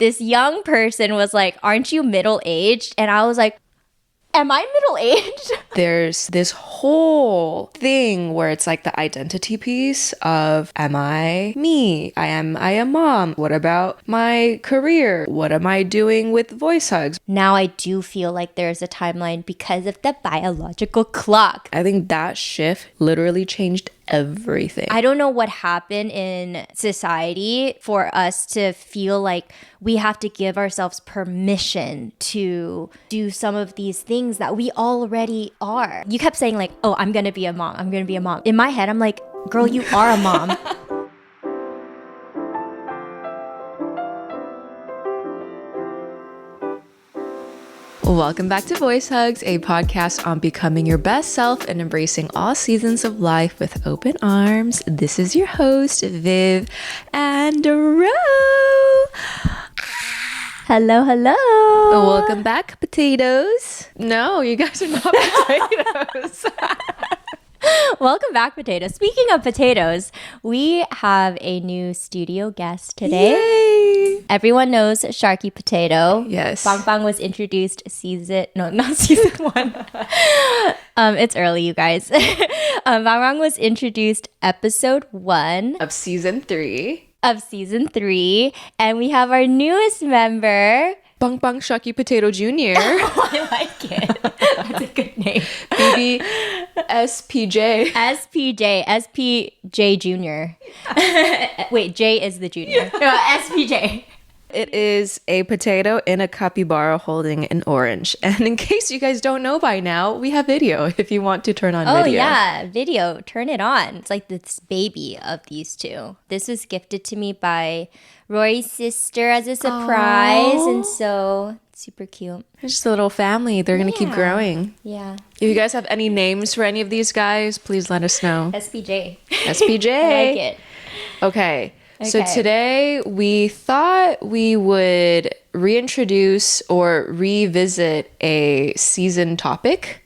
this young person was like, aren't you middle-aged? And I was like, am I middle-aged? There's this whole thing where it's like the identity piece of, am I me? Am I a mom? What about my career? What am I doing with voice hugs? Now I do feel like there's a timeline because of the biological clock. I think that shift literally changed everything. I don't know what happened in society for us to feel like we have to give ourselves permission to do some of these things that we already are. You kept saying like, oh, I'm gonna be a mom. I'm gonna be a mom. In my head, I'm like, girl, you are a mom. Welcome back to Voice Hugs, a podcast on becoming your best self and embracing all seasons of life with open arms. This is your host, Viv and Ro. Hello, hello. Welcome back, potatoes. No, you guys are not potatoes. Welcome back, potatoes. Speaking of potatoes, we have a new studio guest today. Yay! Everyone knows Sharky Potato. Yes. Bang Bang was introduced not season one. It's early, you guys. Bang Bang was introduced episode 1 Of season 3. of season 3, and we have our newest member. Bang Bang Sharky Potato Jr. I like it. That's a good name. BB SPJ. SPJ Junior. Wait, J is the junior. No, SPJ. It is a potato in a capybara holding an orange. And in case you guys don't know by now, we have video if you want to turn on video. Oh yeah, video. Turn it on. It's like this baby of these two. This was gifted to me by Rory's sister as a surprise. Aww. And so super cute. It's just a little family. They're going to keep growing. Yeah. If you guys have any names for any of these guys, please let us know. SPJ. SPJ. I like it. Okay. So today we thought we would reintroduce or revisit a season topic,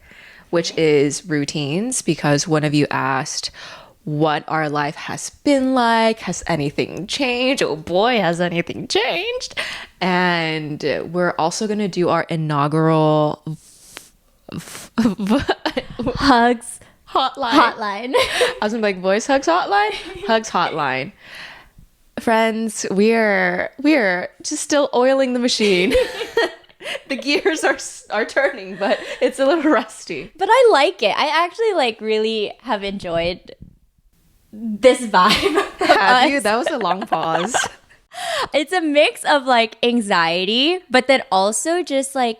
which is routines, because one of you asked what our life has been like. Has anything changed? Oh boy, has anything changed? And we're also going to do our inaugural Hugs hotline. I was gonna be like voice hugs hotline. Hugs hotline. Friends, we're just still oiling the machine. The gears are turning, but it's a little rusty. But I like it. I actually really have enjoyed this vibe. Have you? That was a long pause. It's a mix of anxiety, but then also just I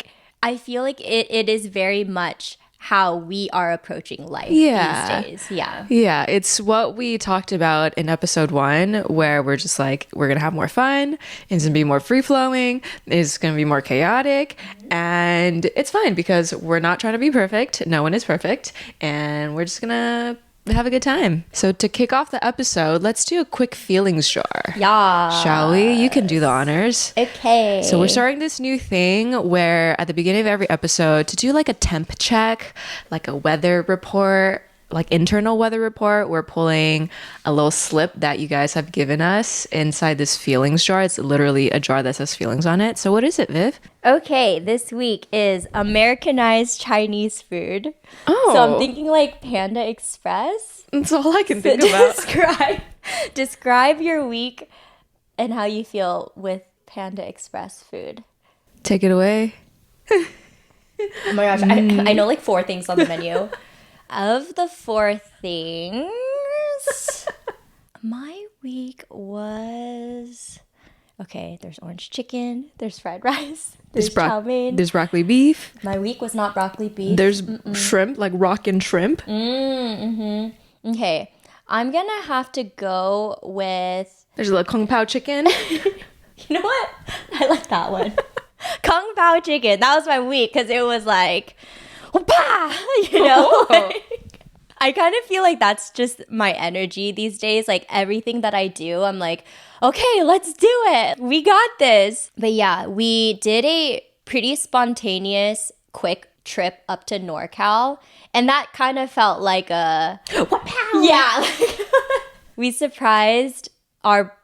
feel like it is very much how we are approaching life these days. Yeah, it's what we talked about in episode 1, where we're just we're gonna have more fun, it's gonna be more free-flowing, it's gonna be more chaotic, and it's fine because we're not trying to be perfect. No one is perfect, and we're just gonna have a good time. So to kick off the episode, let's do a quick feelings jar. Yeah. Shall we? You can do the honors. Okay. So we're starting this new thing where at the beginning of every episode to do a temp check, a weather report, internal weather report, we're pulling a little slip that you guys have given us inside this feelings jar. It's literally a jar that says feelings on it. So what is it, Viv? Okay, this week is Americanized Chinese food. Oh. So I'm thinking Panda Express. That's all I can think about. Describe your week and how you feel with Panda Express food. Take it away. Oh my gosh, I know 4 things on the menu. Of the 4 things, my week was... Okay, there's orange chicken, there's fried rice, there's chow mein. There's broccoli beef. My week was not broccoli beef. There's shrimp, rockin' shrimp. Okay, I'm gonna have to go with... There's a little kung pao chicken. You know what? I like that one. Kung pao chicken. That was my week because it was whoopah! I kind of feel like that's just my energy these days. Everything that I do, I'm okay, let's do it. We got this. But yeah, we did a pretty spontaneous, quick trip up to NorCal. And that kind of felt like a... Whoopah! Yeah. We surprised our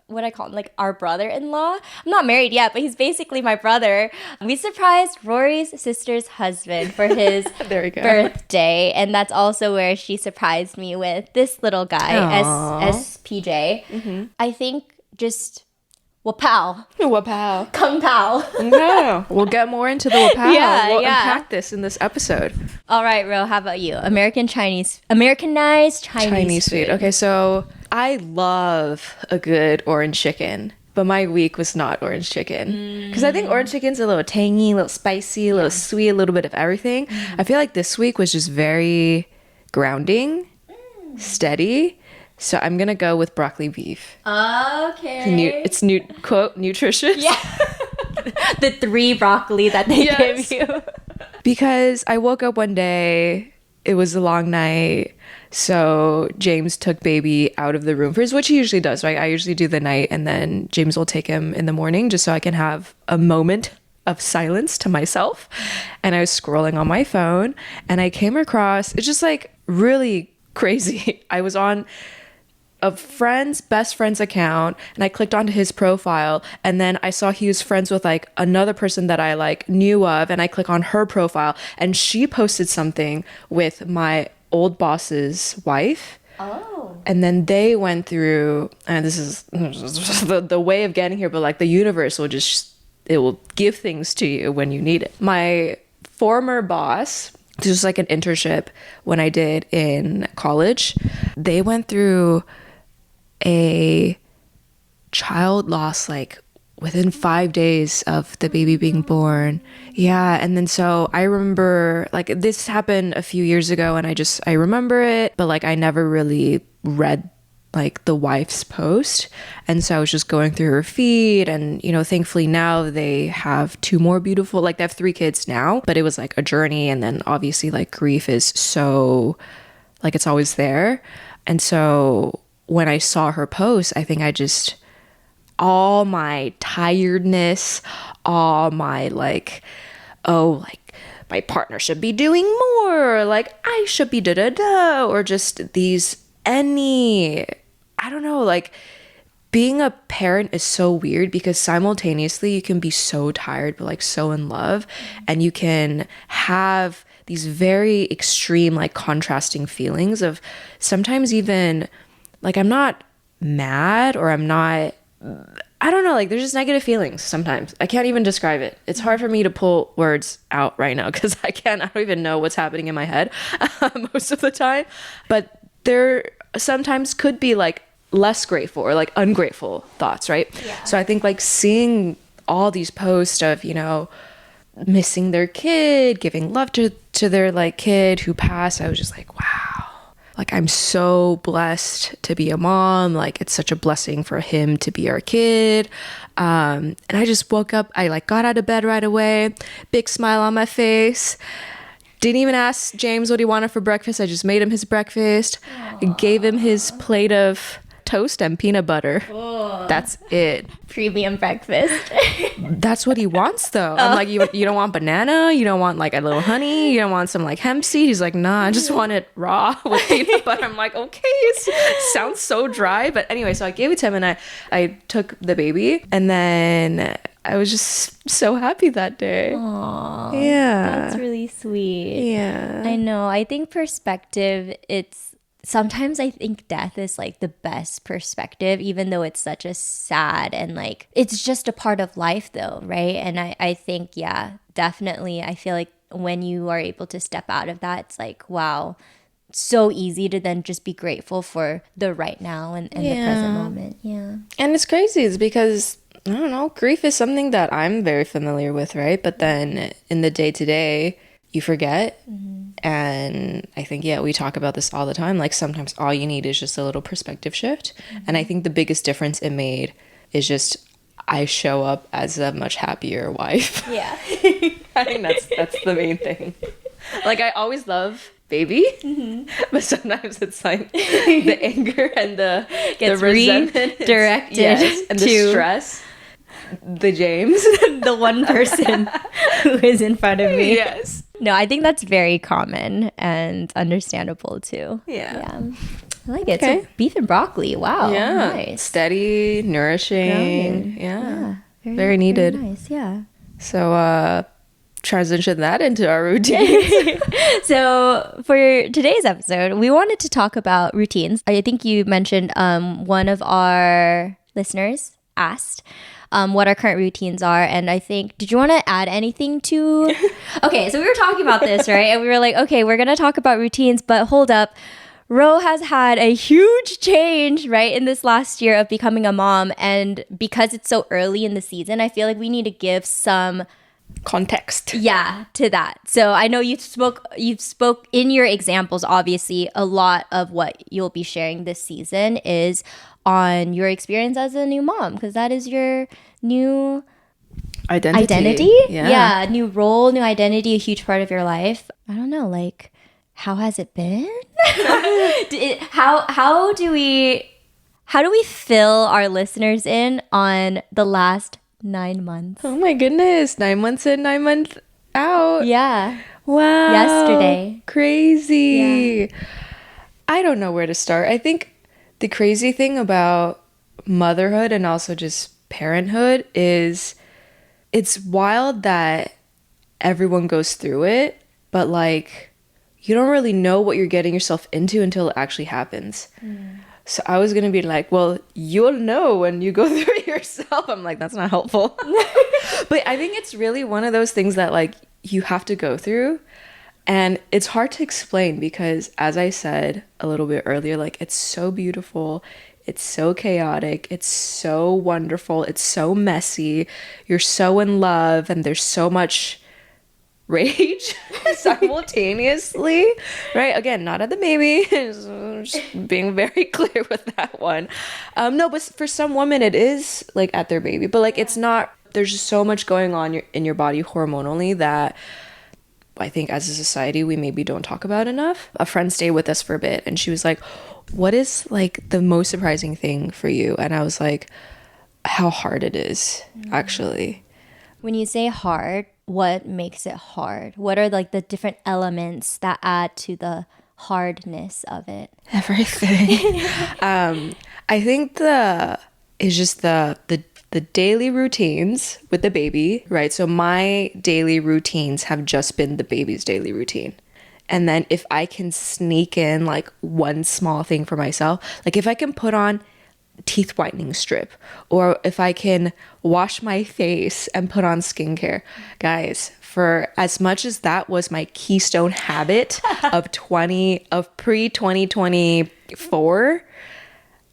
what I call him, like our brother-in-law. I'm not married yet, but he's basically my brother. We surprised Rory's sister's husband for his There we go. birthday, and that's also where she surprised me with this little guy, Aww. SPJ. I think just wapow, Wapow. kung pao. No, we'll get more into the wapow. Yeah, we'll yeah. unpack this in this episode. All right, Ro, how about you? Americanized Chinese Chinese food. Okay, so I love a good orange chicken, but my week was not orange chicken. Because I think orange chicken's a little tangy, a little spicy, a little sweet, a little bit of everything. I feel like this week was just very grounding, steady. So I'm going to go with broccoli beef. Okay. It's quote, nutritious. Yeah. The 3 broccoli that they Yes. give you. Because I woke up one day, it was a long night, so James took baby out of the room first, which he usually does, right? I usually do the night, and then James will take him in the morning just so I can have a moment of silence to myself. And I was scrolling on my phone, and I came across, it's just like really crazy. I was on a best friend's account, and I clicked onto his profile, and then I saw he was friends with like another person that I like knew of, and I click on her profile, and she posted something with my old boss's wife. Oh. And then they went through, and this is the way of getting here, but like the universe will it will give things to you when you need it. My former boss, this was like an internship when I did in college, they went through a child loss like within 5 days of the baby being born. Yeah. And then so I remember like this happened a few years ago, and I remember it, but like I never really read like the wife's post. And so I was just going through her feed, and thankfully now they have 2 more beautiful, like they have 3 kids now, but it was like a journey. And then obviously like grief is so like it's always there. And so when I saw her post, I think all my tiredness, all my like, oh, like my partner should be doing more, like I should be da-da-da, or just I don't know, like being a parent is so weird because simultaneously you can be so tired but like so in love, and you can have these very extreme like contrasting feelings of sometimes even like I'm not mad, or I don't know, like there's just negative feelings sometimes. I can't even describe it. It's hard for me to pull words out right now because I don't even know what's happening in my head most of the time. But there sometimes could be like less grateful or like ungrateful thoughts, right? Yeah. So I think like seeing all these posts of, missing their kid, giving love to their like kid who passed, I was just like, wow. Like, I'm so blessed to be a mom. Like, it's such a blessing for him to be our kid. And I just woke up. I like got out of bed right away. Big smile on my face. Didn't even ask James what he wanted for breakfast. I just made him his breakfast. Gave him his plate of toast and peanut butter. That's it. Premium breakfast. That's what he wants though. I'm like, you don't want banana? You don't want like a little honey? You don't want some like hemp seed? He's like, nah, I just want it raw with peanut butter. I'm like, okay, it sounds so dry. But anyway, so I gave it to him, and I took the baby, and then I was just so happy that day. Aww, yeah. That's really sweet. Yeah. I know. I think perspective, sometimes I think death is like the best perspective, even though it's such a sad and like, it's just a part of life though, right? And I think, yeah, definitely. I feel like when you are able to step out of that, it's like, wow, so easy to then just be grateful for the right now and the present moment. Yeah. And it's crazy. It's because, I don't know, grief is something that I'm very familiar with, right? But then in the day-to-day, you forget. And I think, yeah, we talk about this all the time. Like sometimes all you need is just a little perspective shift. And I think the biggest difference it made is just I show up as a much happier wife. Yeah. I think that's the main thing. Like I always love baby, but sometimes it's like the anger and the resentment redirected and the stress. The James. The one person who is in front of me. Yes. No, I think that's very common and understandable too. Yeah. I like it. Okay. So beef and broccoli. Wow. Yeah. Nice. Steady, nourishing. Grounding. Yeah. Very needed. Very nice. Yeah. So transition that into our routine. So for today's episode, we wanted to talk about routines. I think you mentioned one of our listeners asked what our current routines are. And I think, did you want to add anything to? Okay, so we were talking about this, right? And we were like, okay, we're going to talk about routines, but hold up. Ro has had a huge change, right, in this last year of becoming a mom. And because it's so early in the season, I feel like we need to give some context. Yeah, to that. So I know you spoke in your examples, obviously, a lot of what you'll be sharing this season is on your experience as a new mom, because that is your new identity. Yeah, new role, new identity, a huge part of your life. I don't know, like, how has it been? How do we fill our listeners in on the last 9 months? Oh my goodness. 9 months in, 9 months out. Yeah. Wow. Yesterday. Crazy. Yeah. I don't know where to start. I think the crazy thing about motherhood and also just parenthood is it's wild that everyone goes through it, but like you don't really know what you're getting yourself into until it actually happens. So I was going to be like, well, you'll know when you go through it yourself. I'm like, that's not helpful. But I think it's really one of those things that like you have to go through. And it's hard to explain because, as I said a little bit earlier, like it's so beautiful. It's so chaotic. It's so wonderful. It's so messy. You're so in love and there's so much rage simultaneously, right? Again, not at the baby, just being very clear with that one. No, but for some women it is like at their baby, but like it's not, there's just so much going on in your body hormonally that I think as a society we maybe don't talk about enough. A friend stayed with us for a bit and she was like, what is like the most surprising thing for you? And I was like, how hard it is, actually. When you say hard, what makes it hard? What are like the different elements that add to the hardness of it? Everything. I think it's just the daily routines with the baby, right? So my daily routines have just been the baby's daily routine. And then if I can sneak in like one small thing for myself, like if I can put on teeth whitening strip, or if I can wash my face and put on skincare. Guys, for as much as that was my keystone habit of pre-2024,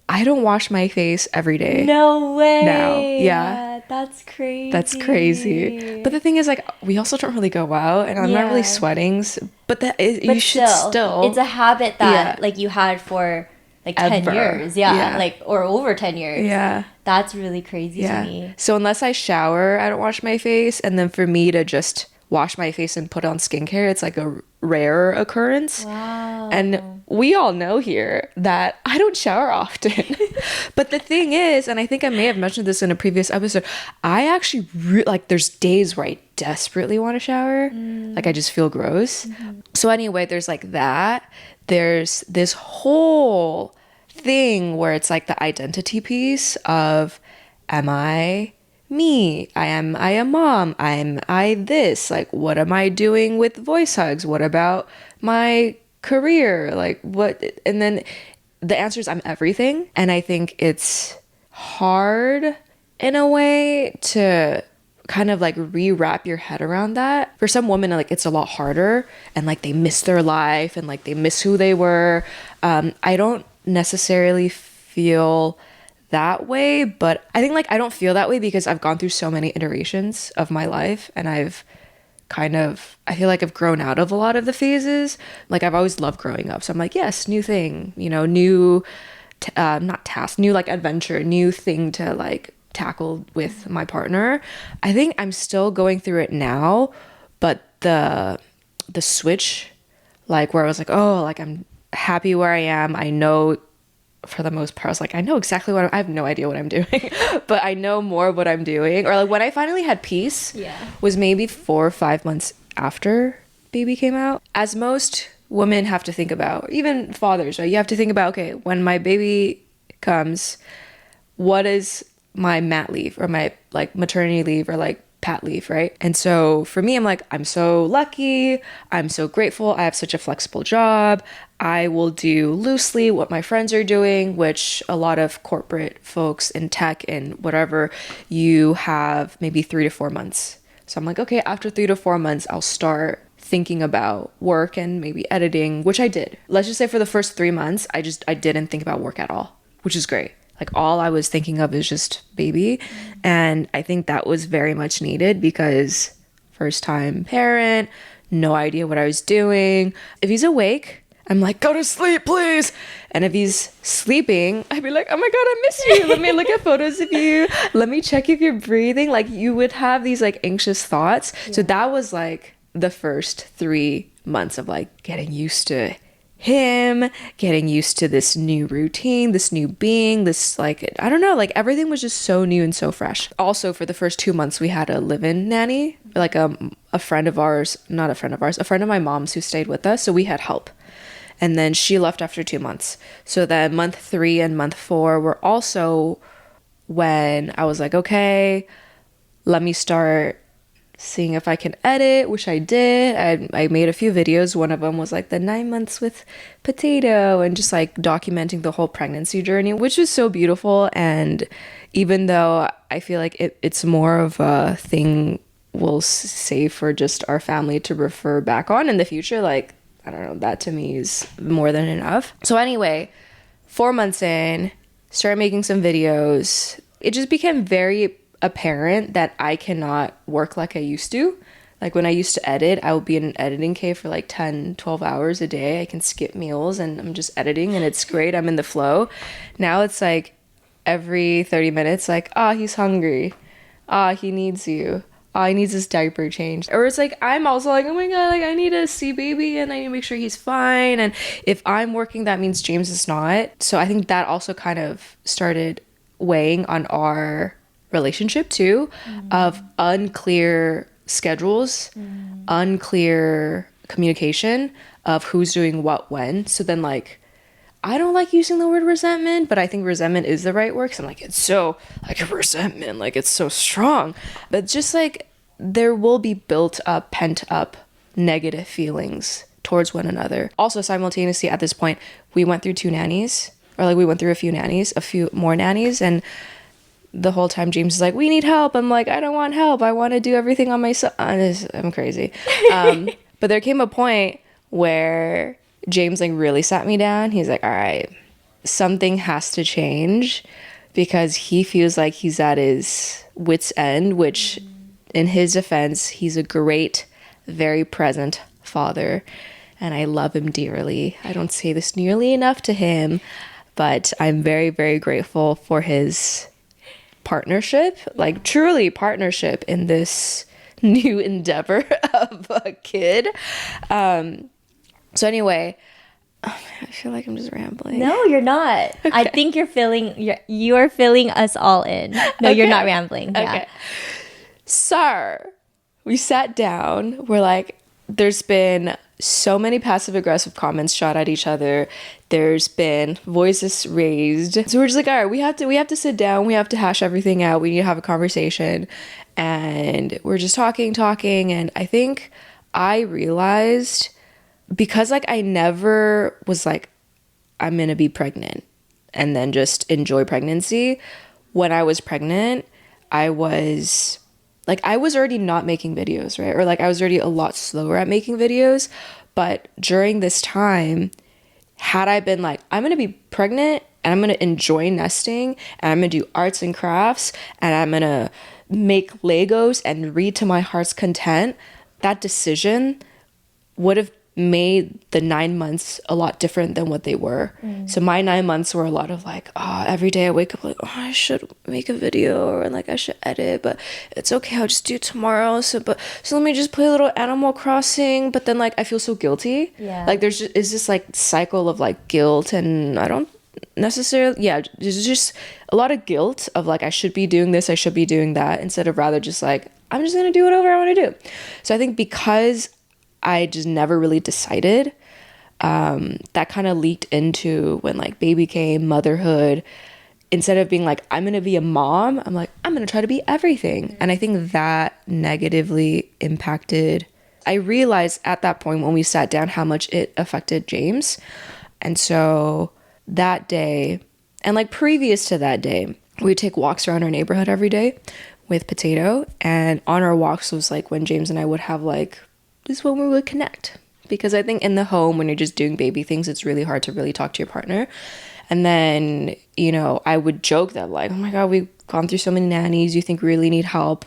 I don't wash my face every day. No way. Now. Yeah. That's crazy. That's crazy. But the thing is, like, we also don't really go out, and I'm not really sweating. But you should still. It's a habit that like you had for like 10 years. Yeah. Like, or over 10 years. Yeah. That's really crazy to me. So unless I shower, I don't wash my face. And then for me to just wash my face and put on skincare, it's like a rare occurrence. Wow. And we all know here that I don't shower often. But the thing is, and I think I may have mentioned this in a previous episode, I actually like there's days where I desperately want to shower. Like I just feel gross. So anyway, there's like that. There's this whole thing where it's like the identity piece of, am I me? Am I a mom? Am I this? Like, what am I doing with voice hugs? What about my career? Like, what? And then the answer is I'm everything. And I think it's hard in a way to kind of like rewrap your head around that. For some women, like it's a lot harder and like they miss their life and like they miss who they were. I don't necessarily feel that way, but I think like I don't feel that way because I've gone through so many iterations of my life and I feel like I've grown out of a lot of the phases. Like I've always loved growing up. So I'm like, yes, new thing, new, not task, new like adventure, new thing to like tackle with my partner. I think I'm still going through it now, but the switch, like where I was like, oh, like I'm happy where I am. I know for the most part, I was like, I know exactly I have no idea what I'm doing, but I know more of what I'm doing. Or like when I finally had peace was maybe 4 or 5 months after baby came out. As most women have to think about, even fathers, right? You have to think about, okay, when my baby comes, what is my mat leave or my like maternity leave or like pat leave, right? And so for me, I'm like, I'm so lucky. I'm so grateful. I have such a flexible job. I will do loosely what my friends are doing, which a lot of corporate folks in tech and whatever, you have maybe 3 to 4 months. So I'm like, okay, after 3 to 4 months, I'll start thinking about work and maybe editing, which I did. Let's just say for the first 3 months, I didn't think about work at all, which is great. Like all I was thinking of is just baby. And I think that was very much needed because first time parent, no idea what I was doing. If he's awake, I'm like, go to sleep, please. And if he's sleeping, I'd be like, oh my God, I miss you. Let me look at photos of you. Let me check if you're breathing. Like you would have these like anxious thoughts. Yeah. So that was like the first 3 months of like getting used to him, getting used to this new routine, this new being, this like, I don't know, like everything was just so new and so fresh. Also, for the first 2 months, we had a live-in nanny, like a friend of ours, not a friend of ours, a friend of my mom's who stayed with us. So we had help. And then she left after 2 months. So then month 3 and month 4 were also when I was like, okay, let me start seeing if I can edit, which I did. I made a few videos. One of them was like the 9 months with potato and just like documenting the whole pregnancy journey, which was so beautiful. And even though I feel like it's more of a thing we'll save for just our family to refer back on in the future, like, I don't know, that to me is more than enough. So anyway, 4 months in, started making some videos. It just became very apparent that I cannot work like I used to. Like when I used to edit, I would be in an editing cave for like 10, 12 hours a day. I can skip meals and I'm just editing and it's great. I'm in the flow. Now it's like every 30 minutes, like, he's hungry. He needs you. He needs his diaper changed. Or it's like, I'm also like, oh my God, like I need to see baby and I need to make sure he's fine. And if I'm working, that means James is not. So I think that also kind of started weighing on our relationship too, of unclear schedules, unclear communication of who's doing what when. So then like, I don't like using the word resentment, but I think resentment is the right word. 'Cause I'm like, it's so like resentment, like it's so strong. But just like there will be built up, pent up negative feelings towards one another. Also simultaneously at this point, we went through 2 nannies, or like we went through a few more nannies. And the whole time James is like, we need help. I'm like, I don't want help. I want to do everything on myself. I'm crazy. But there came a point where James like really sat me down. He's like, all right, something has to change because he feels like he's at his wit's end, which in his defense, he's a great, very present father. And I love him dearly. I don't say this nearly enough to him, but I'm very, very grateful for his partnership, like truly partnership in this new endeavor of a kid. So anyway, I feel like I'm just rambling. No, you're not. Okay. I think you are filling us all in. No, okay. You're not rambling. Yeah. Okay. So we sat down. We're like, there's been so many passive aggressive comments shot at each other. There's been voices raised. So we're just like, all right, we have to sit down. We have to hash everything out. We need to have a conversation. And we're just talking. And I think I realized, because like I never was like, I'm gonna be pregnant and then just enjoy pregnancy. When I was pregnant, I was already not making videos, right? Or like I was already a lot slower at making videos. But during this time, had I been like, I'm gonna be pregnant and I'm gonna enjoy nesting and I'm gonna do arts and crafts and I'm gonna make Legos and read to my heart's content, that decision would have made the 9 months a lot different than what they were. So my 9 months were a lot of like, every day I wake up like, I should make a video or like I should edit, but it's okay, I'll just do it tomorrow. So let me just play a little Animal Crossing. But then like I feel so guilty. Yeah. Like is this like cycle of like guilt, and I don't necessarily, there's just a lot of guilt of like I should be doing this, I should be doing that, instead of rather just like I'm just gonna do whatever I want to do. So I think because I just never really decided, that kind of leaked into when like baby came, motherhood. Instead of being like, I'm going to be a mom, I'm like, I'm going to try to be everything. And I think that negatively impacted. I realized at that point when we sat down how much it affected James. And so that day, and like previous to that day, we'd take walks around our neighborhood every day with Potato. And on our walks was like when James and I would have like, this is when we would connect. Because I think in the home, when you're just doing baby things, it's really hard to really talk to your partner. And then, you know, I would joke that like, oh my God, we've gone through so many nannies. You think we really need help?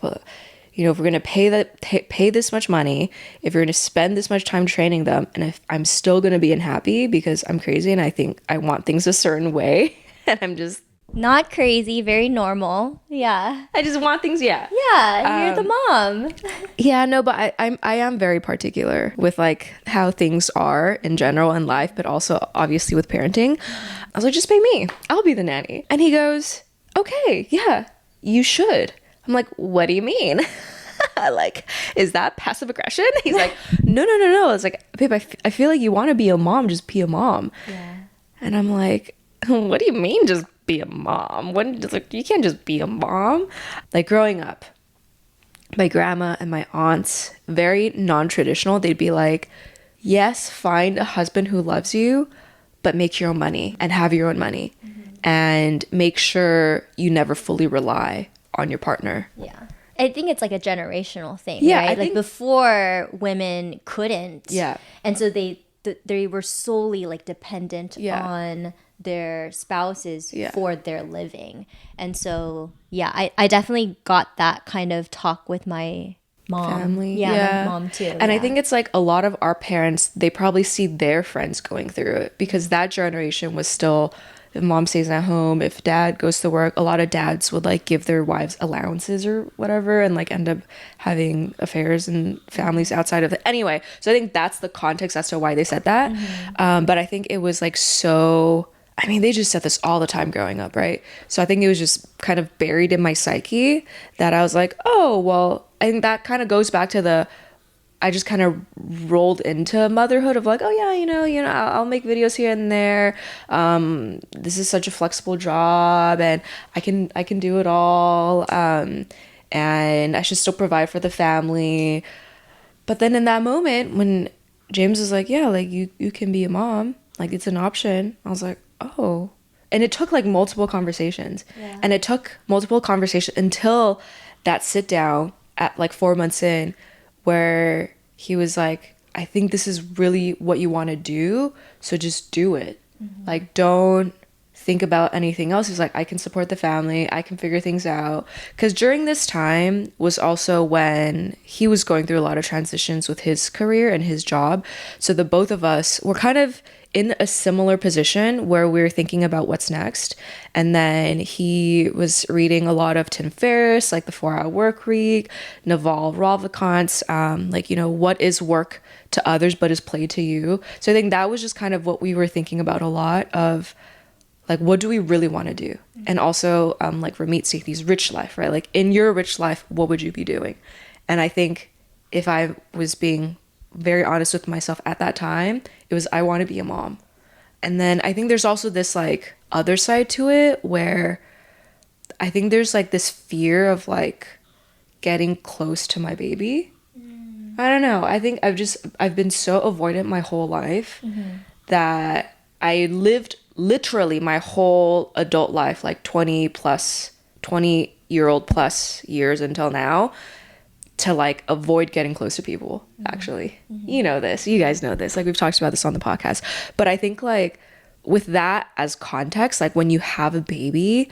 You know, if we're going to pay this much money, if you're going to spend this much time training them, and if I'm still going to be unhappy because I'm crazy and I think I want things a certain way, and I'm just Not crazy, very normal. Yeah. I just want things, yeah. Yeah, you're the mom. Yeah, no, but I am very particular with like how things are in general in life, but also obviously with parenting. I was like, just pay me. I'll be the nanny. And he goes, okay, yeah, you should. I'm like, what do you mean? Like, is that passive aggression? He's like, no. I was like, babe, I feel like you want to be a mom, just be a mom. Yeah. And I'm like, what do you mean just be a mom? Like, you can't just be a mom. Like growing up, my grandma and my aunts, very non-traditional. They'd be like, yes, find a husband who loves you, but make your own money and have your own money. And make sure you never fully rely on your partner. Yeah. I think it's like a generational thing, Yeah, right? I Like think- before women couldn't. Yeah. And so they were solely like dependent Yeah. on their spouses Yeah. for their living. And so, yeah, I definitely got that kind of talk with my mom. Family. Yeah, my mom too. And I yeah. think it's like a lot of our parents, they probably see their friends going through it because that generation was still, if mom stays at home, if dad goes to work, a lot of dads would like give their wives allowances or whatever and like end up having affairs and families outside of it. Anyway, so I think that's the context as to why they said that. But I think it was like so, I mean, they just said this all the time growing up, right? So I think it was just kind of buried in my psyche that I was like, oh, well, I think that kind of goes back to I just kind of rolled into motherhood of like, oh yeah, you know, I'll make videos here and there. This is such a flexible job, and I can do it all. And I should still provide for the family. But then in that moment when James was like, yeah, like you can be a mom, like it's an option. I was like, oh. And it took like multiple conversations. Yeah. And it took multiple conversations until that sit down at like 4 months in where he was like, I think this is really what you want to do, so just do it. Like, don't think about anything else. He's like, I can support the family, I can figure things out. Because during this time was also when he was going through a lot of transitions with his career and his job. So the both of us were kind of in a similar position where we were thinking about what's next. And then he was reading a lot of Tim Ferriss, like the 4-Hour Work Week, Naval Ravikant's, like, you know, what is work to others but is play to you. So I think that was just kind of what we were thinking about a lot of, like, what do we really want to do? And also, like Ramit Sethi's rich life, right? Like, in your rich life, what would you be doing? And I think if I was being very honest with myself at that time, it was, I want to be a mom. And then I think there's also this like other side to it where I think there's like this fear of like getting close to my baby. I don't know. I think I've been so avoidant my whole life that I lived literally my whole adult life, like 20-year-old plus years until now, to like avoid getting close to people. Actually, you know this, you guys know this, like we've talked about this on the podcast. But I think like with that as context, like when you have a baby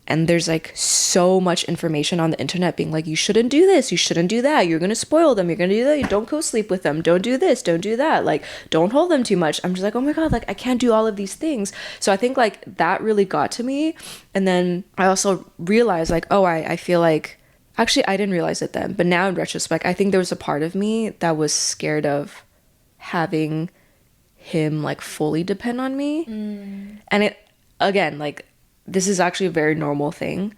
and there's like so much information on the internet being like, you shouldn't do this, you shouldn't do that, you're gonna spoil them, you're gonna do that, you don't go sleep with them, don't do this, don't do that, like don't hold them too much. I'm just like, oh my god, like I can't do all of these things. So I think like that really got to me. And then I also realized like, oh, I feel like, actually, I didn't realize it then, but now in retrospect, I think there was a part of me that was scared of having him like fully depend on me. And it, again, like this is actually a very normal thing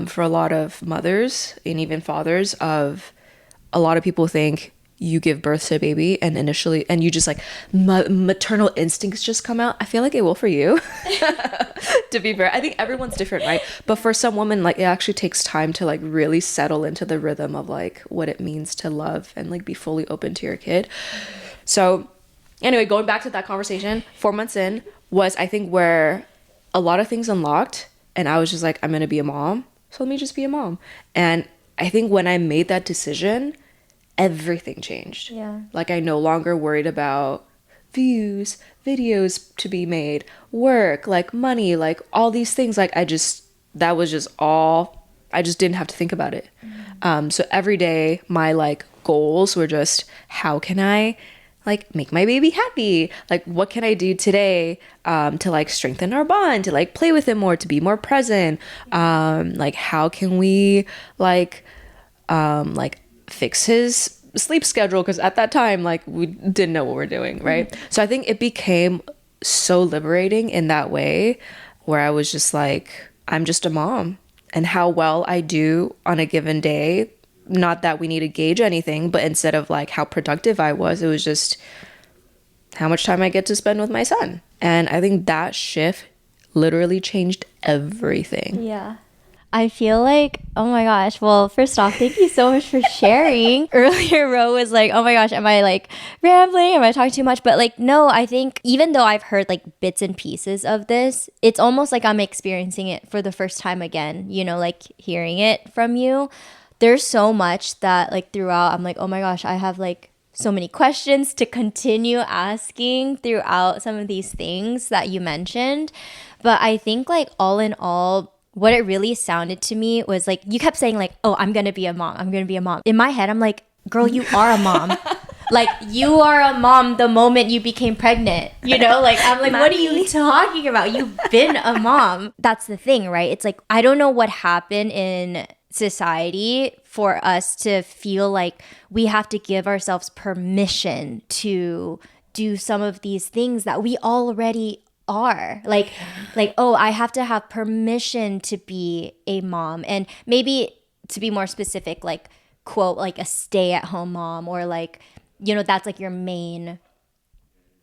for a lot of mothers and even fathers. Of a lot of people think you give birth to a baby and initially, and you just like maternal instincts just come out, I feel like it will for you. To be fair, I think everyone's different, right? But for some women, like it actually takes time to like really settle into the rhythm of like what it means to love and like be fully open to your kid. So anyway, going back to that conversation, 4 months in was, I think, where a lot of things unlocked, and I was just like, I'm gonna be a mom, so let me just be a mom. And I think when I made that decision, everything changed. Yeah. Like I no longer worried about views, videos to be made, work, like money, like all these things. Like that was just all, I just didn't have to think about it. So every day my like goals were just, how can I like make my baby happy? Like what can I do today to like strengthen our bond, to like play with him more, to be more present? Like how can we like fix his sleep schedule, because at that time like we didn't know what we're doing, right? So I think it became so liberating in that way, where I was just like, I'm just a mom, and how well I do on a given day, not that we need to gauge anything, but instead of like how productive I was, it was just how much time I get to spend with my son. And I think that shift literally changed everything. Yeah. I feel like, oh my gosh. Well, first off, thank you so much for sharing. Earlier, Ro was like, oh my gosh, am I like rambling? Am I talking too much? But like, no, I think even though I've heard like bits and pieces of this, it's almost like I'm experiencing it for the first time again, you know, like hearing it from you. There's so much that like throughout, I'm like, oh my gosh, I have like so many questions to continue asking throughout some of these things that you mentioned. But I think like all in all, what it really sounded to me was like, you kept saying like, oh, I'm going to be a mom. I'm going to be a mom. In my head, I'm like, girl, you are a mom. Like, you are a mom the moment you became pregnant, you know? Like, I'm like, what are you talking about? You've been a mom. That's the thing, right? It's like, I don't know what happened in society for us to feel like we have to give ourselves permission to do some of these things that we already are. Like, oh, I have to have permission to be a mom. And maybe to be more specific, like, quote, like a stay-at-home mom, or like, you know, that's like your main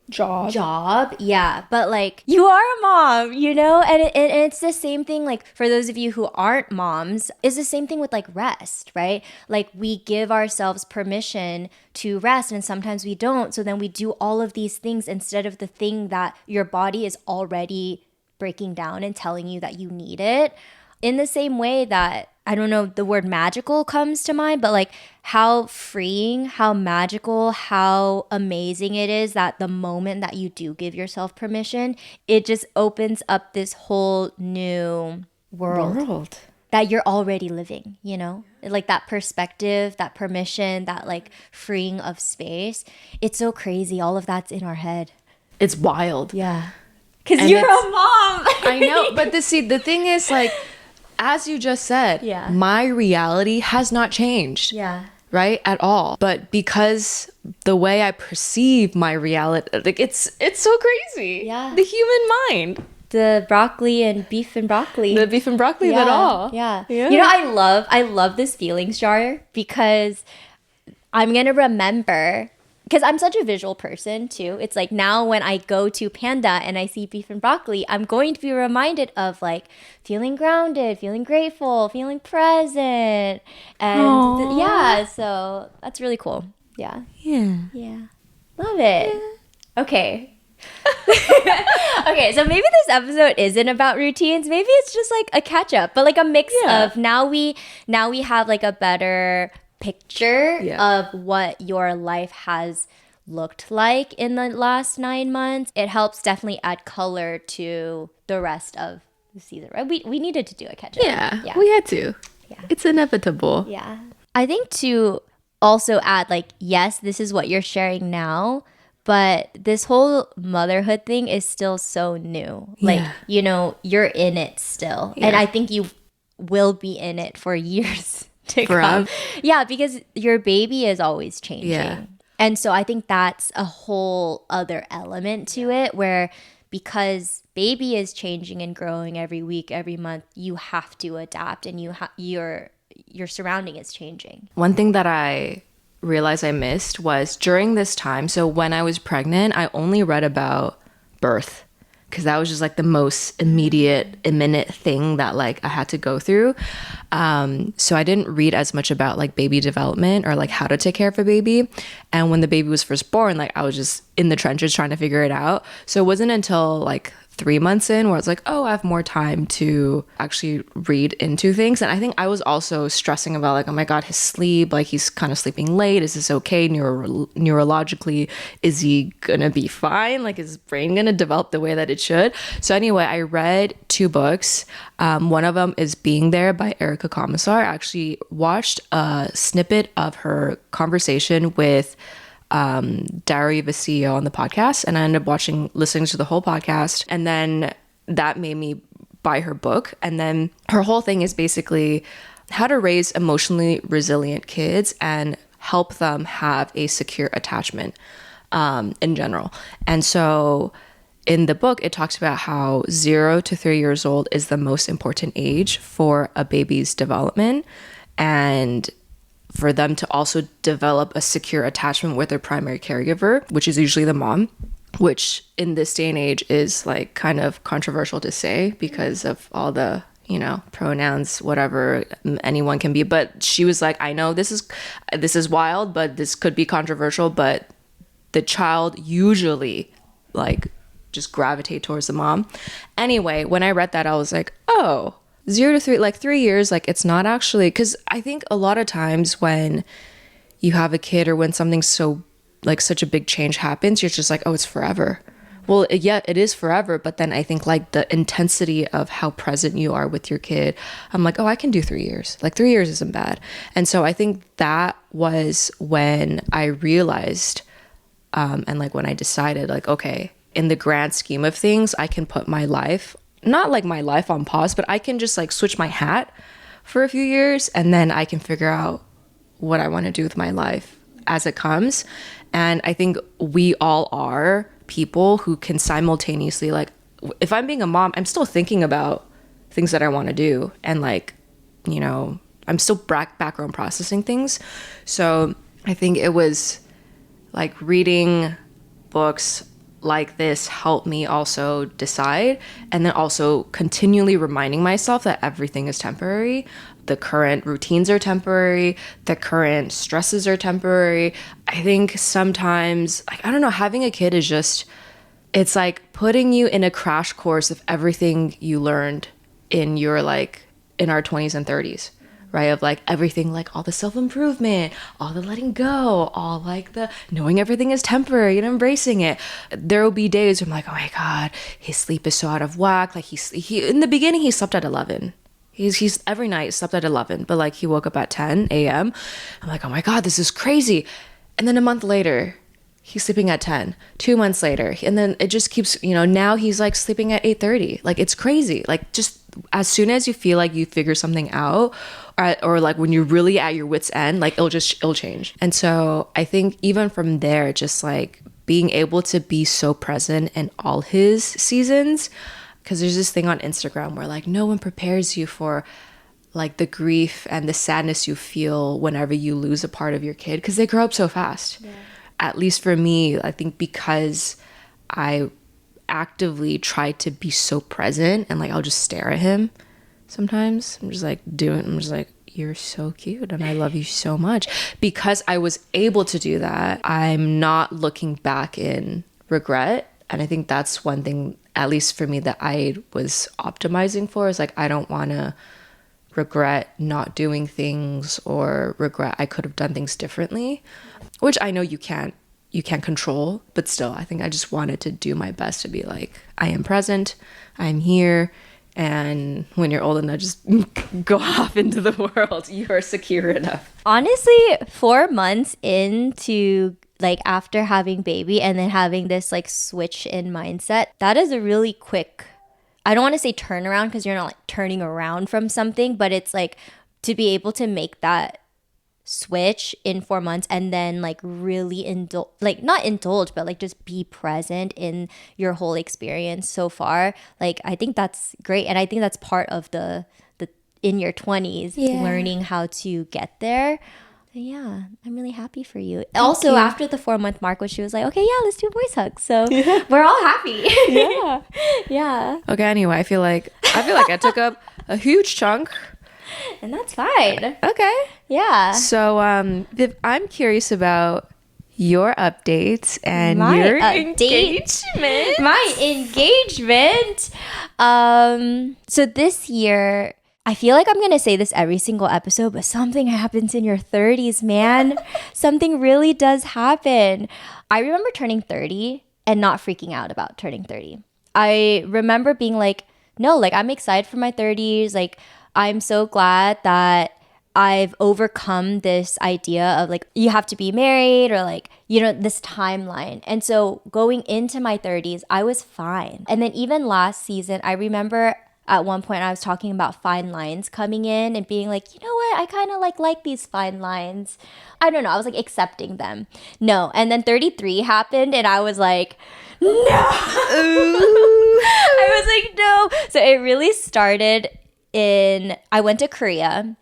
job. Yeah, but like, you are a mom, you know? And it's the same thing, like, for those of you who aren't moms, it's the same thing with like rest, right? Like, we give ourselves permission to rest, and sometimes we don't. So then we do all of these things instead of the thing that your body is already breaking down and telling you that you need it. In the same way that, I don't know, the word magical comes to mind, but like how freeing, how magical, how amazing it is that the moment that you do give yourself permission, it just opens up this whole new world that you're already living, you know? Like that perspective, that permission, that like freeing of space. It's so crazy. All of that's in our head. It's wild. Yeah. Because you're a mom. I know. But the thing is, like, as you just said, my reality has not changed. Yeah. Right? At all. But because the way I perceive my reality, like it's so crazy. Yeah. The human mind. The broccoli and beef and broccoli. The beef and broccoli of it all. Yeah. You know, I love this feelings jar, because I'm going to remember, because I'm such a visual person too. It's like now when I go to Panda and I see beef and broccoli, I'm going to be reminded of like feeling grounded, feeling grateful, feeling present. And yeah, so that's really cool. Yeah. Yeah. Love it. Yeah. Okay. Okay, so maybe this episode isn't about routines. Maybe it's just like a catch up, but like a mix of now we have like a better picture of what your life has looked like in the last 9 months. It helps definitely add color to the rest of the season, right? We needed to do a catch up. Yeah, we had to. Yeah. It's inevitable. Yeah. I think to also add, like, yes, this is what you're sharing now, but this whole motherhood thing is still so new. Like, you know, you're in it still. And I think you will be in it for years to come. Yeah, because your baby is always changing. Yeah. And so I think that's a whole other element to it, where because baby is changing and growing every week, every month, you have to adapt, and your surrounding is changing. One thing that I realized I missed was during this time. So when I was pregnant, I only read about birth because that was just like the most imminent thing that like I had to go through. So I didn't read as much about like baby development or like how to take care of a baby. And when the baby was first born, like I was just in the trenches trying to figure it out. So it wasn't until like 3 months in where I was like, oh, I have more time to actually read into things. And I think I was also stressing about like, oh my God, his sleep, like he's kind of sleeping late. Is this okay? Neurologically, is he gonna be fine? Like is his brain gonna develop the way that it should? So anyway, I read 2 books. One of them is Being There by Erica Commissar. I actually watched a snippet of her conversation with Dari, the CEO, on the podcast, and I ended up listening to the whole podcast, and then that made me buy her book. And then her whole thing is basically how to raise emotionally resilient kids and help them have a secure attachment in general. And so in the book, it talks about how 0 to 3 years old is the most important age for a baby's development, and for them to also develop a secure attachment with their primary caregiver, which is usually the mom, which in this day and age is like kind of controversial to say because of all the, you know, pronouns, whatever anyone can be. But she was like, I know this is wild, but this could be controversial, but the child usually like just gravitate towards the mom. Anyway, when I read that, I was like, oh, 0 to 3, like 3 years, like it's not actually, because I think a lot of times when you have a kid or when something so like such a big change happens, you're just like, oh, it's forever. Well, yeah, it is forever. But then I think like the intensity of how present you are with your kid, I'm like, oh, I can do 3 years. Like 3 years isn't bad. And so I think that was when I realized and like when I decided like, okay, in the grand scheme of things, I can put my life, not like my life on pause, but I can just like switch my hat for a few years and then I can figure out what I want to do with my life as it comes. And I think we all are people who can simultaneously, like, if I'm being a mom, I'm still thinking about things that I want to do. And like, you know, I'm still background processing things. So I think it was like reading books like this helped me also decide, and then also continually reminding myself that everything is temporary. The current routines are temporary. The current stresses are temporary. I think sometimes, like, I don't know, having a kid is just, it's like putting you in a crash course of everything you learned in your like, in our 20s and 30s. Right? Of like everything, like all the self-improvement, all the letting go, all like the knowing everything is temporary and embracing it. There will be days where I'm like, oh my God, his sleep is so out of whack. Like he in the beginning, he slept at 11. He's every night slept at 11, but like he woke up at 10 a.m. I'm like, oh my God, this is crazy. And then a month later, he's sleeping at 10, 2 months later. And then it just keeps, you know, now he's like sleeping at 8:30. Like it's crazy. Like just as soon as you feel like you figure something out, or like when you're really at your wit's end, like it'll change. And so I think even from there, just like being able to be so present in all his seasons, because there's this thing on Instagram where like no one prepares you for like the grief and the sadness you feel whenever you lose a part of your kid, because they grow up so fast. Yeah. At least for me, I think because I actively try to be so present and like I'll just stare at him sometimes. I'm just like, you're so cute and I love you so much. Because I was able to do that, I'm not looking back in regret. And I think that's one thing, at least for me, that I was optimizing for, is like, I don't want to regret not doing things or regret I could have done things differently, which I know you can't control, but still, I think I just wanted to do my best to be like, I am present, I'm here, and when you're old enough, just go off into the world. You are secure enough. Honestly, 4 months into like after having baby and then having this like switch in mindset, that is a really quick, I don't want to say turnaround because you're not like turning around from something, but it's like to be able to make that switch in 4 months and then like really not indulge, but like just be present in your whole experience so far. Like I think that's great, and I think that's part of the in your 20s, learning how to get there. But yeah, I'm really happy for you. Also, after the 4-month mark, when she was like, okay, yeah, let's do voice hugs. So we're all happy. Yeah. Yeah. Okay, anyway, I feel like I took up a huge chunk. And that's fine. Okay. Yeah. So, Viv, I'm curious about your updates and My your update. engagement. My engagement. So this year, I feel like I'm gonna say this every single episode, but something happens in your 30s, man. Something really does happen. I remember turning 30 and not freaking out about turning 30. I remember being like, no, like I'm excited for my 30s. Like I'm so glad that I've overcome this idea of like you have to be married or like, you know, this timeline. And so going into my 30s, I was fine. And then even last season, I remember at one point I was talking about fine lines coming in and being like, you know what, I kind of like these fine lines. I don't know, I was like accepting them. No. And then 33 happened and I was like, no. I was like, no. So it really started I went to Korea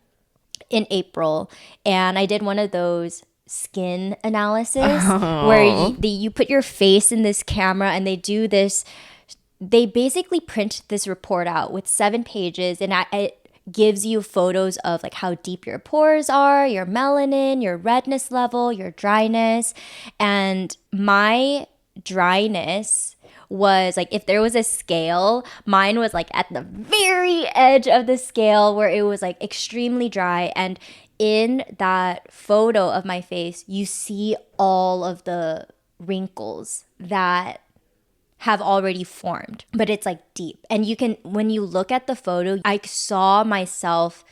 in April, and I did one of those skin analysis where you put your face in this camera and they basically print this report out with 7 pages, and it gives you photos of like how deep your pores are, your melanin, your redness level, your dryness. And my dryness was like, if there was a scale, mine was like at the very edge of the scale where it was like extremely dry. And in that photo of my face, you see all of the wrinkles that have already formed, but it's like deep. And you can, when you look at the photo, I saw myself